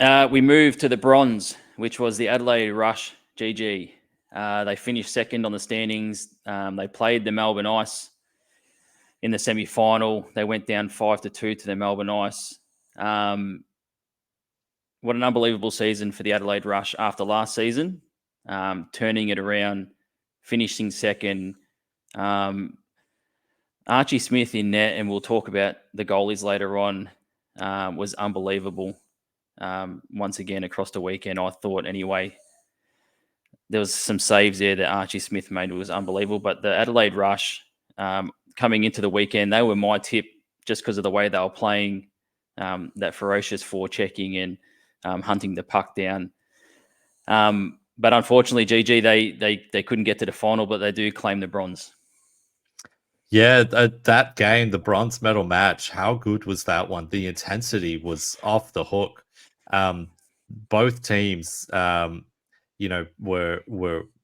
We moved to the bronze, which was the Adelaide Rush GG. They finished second on the standings. They played the Melbourne Ice in the semi-final. They went down 5-2 to the Melbourne Ice. What an unbelievable season for the Adelaide Rush after last season, turning it around, finishing second. Archie Smith in net, and we'll talk about the goalies later on, was unbelievable. Once again, across the weekend, I thought anyway. There was some saves there that Archie Smith made. It was unbelievable. But the Adelaide Rush, coming into the weekend, they were my tip just because of the way they were playing, that ferocious forechecking and hunting the puck down. But unfortunately, GG, they couldn't get to the final, but they do claim the bronze. Yeah, that game, the bronze medal match, how good was that one? The intensity was off the hook. Both teams,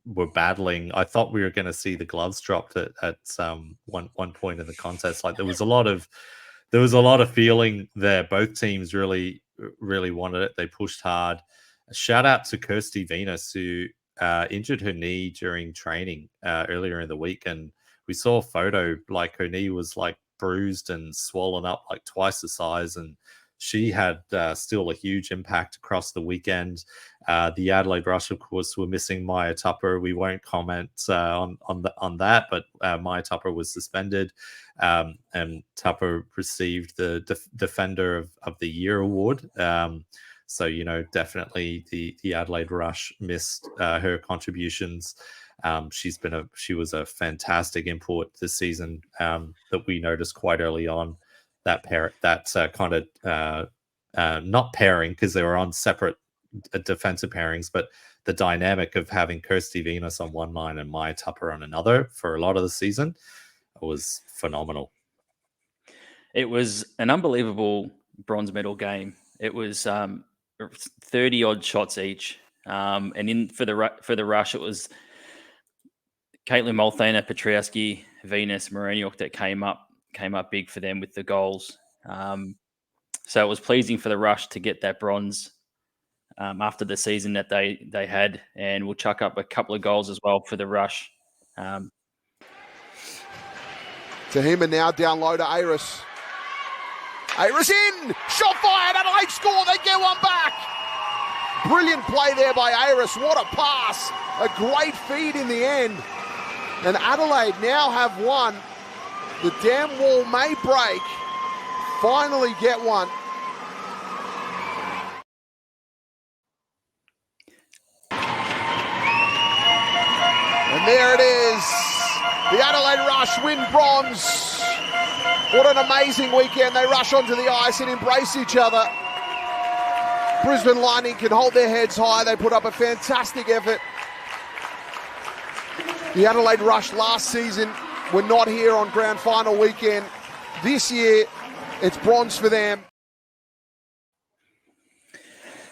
were battling. I thought we were going to see the gloves dropped at one point in the contest. Like there was a lot of feeling there. Both teams really wanted it. They pushed hard. A shout out to Kirsty Venus, who injured her knee during training earlier in the week, and we saw a photo, like her knee was like bruised and swollen up like twice the size, and she had still a huge impact across the weekend. The Adelaide Rush, of course, were missing Maya Tupper. We won't comment on that, but Maya Tupper was suspended, and Tupper received the Defender of the Year award. So, definitely the Adelaide Rush missed her contributions. She was a fantastic import this season, that we noticed quite early on. Not pairing because they were on separate defensive pairings, but the dynamic of having Kirsty Venus on one line and Maya Tupper on another for a lot of the season was phenomenal. It was an unbelievable bronze medal game. It was 30 odd shots each, and for the Rush, it was Caitlin Multhaner, Petrowski, Venus, Mariniuk that came up big for them with the goals. So it was pleasing for the Rush to get that bronze after the season that they had, and we'll chuck up a couple of goals as well for the Rush. Tahima now down low to Aris. Aris in! Shot fired! Adelaide score! They get one back! Brilliant play there by Aris. What a pass! A great feed in the end. And Adelaide now have won. The damn wall may break. Finally get one. And there it is. The Adelaide Rush win bronze. What an amazing weekend. They rush onto the ice and embrace each other. Brisbane Lightning can hold their heads high. They put up a fantastic effort. The Adelaide Rush last season were not here on grand final weekend. This year, it's bronze for them.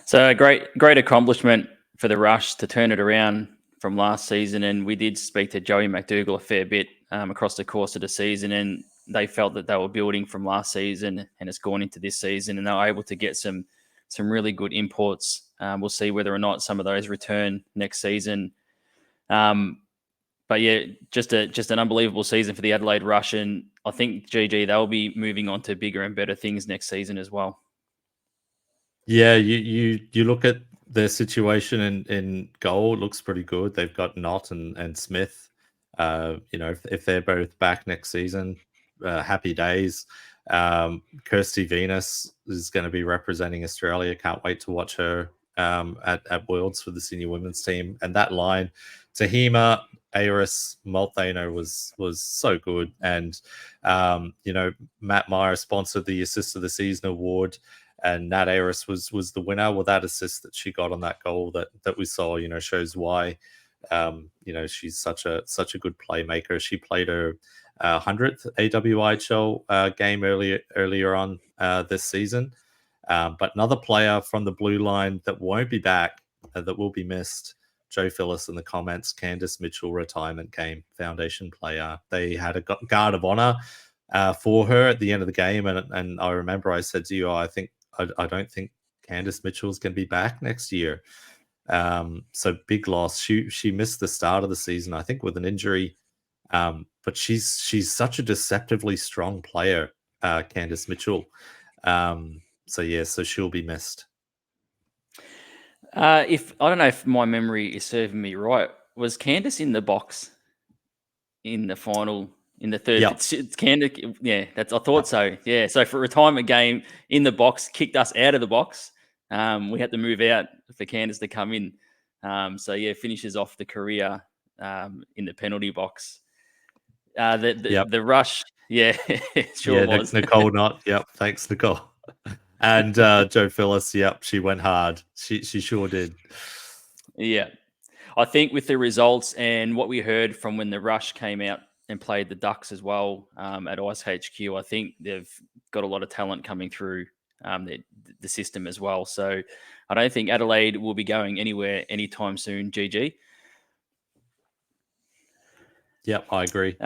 So a great accomplishment for the Rush to turn it around from last season. And we did speak to Joey McDougall a fair bit across the course of the season, and they felt that they were building from last season and it's gone into this season, and they were able to get some really good imports. We'll see whether or not some of those return next season. But yeah, just an unbelievable season for the Adelaide Rush, and I think GG, they'll be moving on to bigger and better things next season as well. Yeah, you look at their situation in goal, it looks pretty good. They've got Knott and Smith. If they're both back next season, happy days. Kirsty Venus is going to be representing Australia. Can't wait to watch her at Worlds for the senior women's team. And that line, Tahima, Aris, Multhaner was so good. And Matt Meyer sponsored the Assist of the Season award, and Nat Aris was the winner. Well, that assist that she got on that goal that we saw, shows why she's such a good playmaker. She played her 100th AWIHL game earlier on this season. But another player from the blue line that won't be back, that will be missed, Joe Phillis in the comments, Candice Mitchell retirement game, foundation player. They had a guard of honor for her at the end of the game. And I remember I said to you, I don't think Candice Mitchell's going to be back next year. So big loss. She missed the start of the season, I think, with an injury. But she's such a deceptively strong player, Candice Mitchell. So she'll be missed. If I don't know if my memory is serving me right, was Candice in the box in the final in the third? Yep. It's Candice, yeah, I thought so. Yeah, so for a retirement game in the box, kicked us out of the box. We had to move out for Candice to come in. So yeah, finishes off the career in the penalty box. The rush, yeah, sure was. Nicole Knott. Yep, thanks, Nicole. And Joe Phillips, yep, she went hard. She sure did. Yeah. I think with the results and what we heard from when the Rush came out and played the Ducks as well at Ice HQ, I think they've got a lot of talent coming through the system as well. So I don't think Adelaide will be going anywhere anytime soon, GG. Yep, I agree.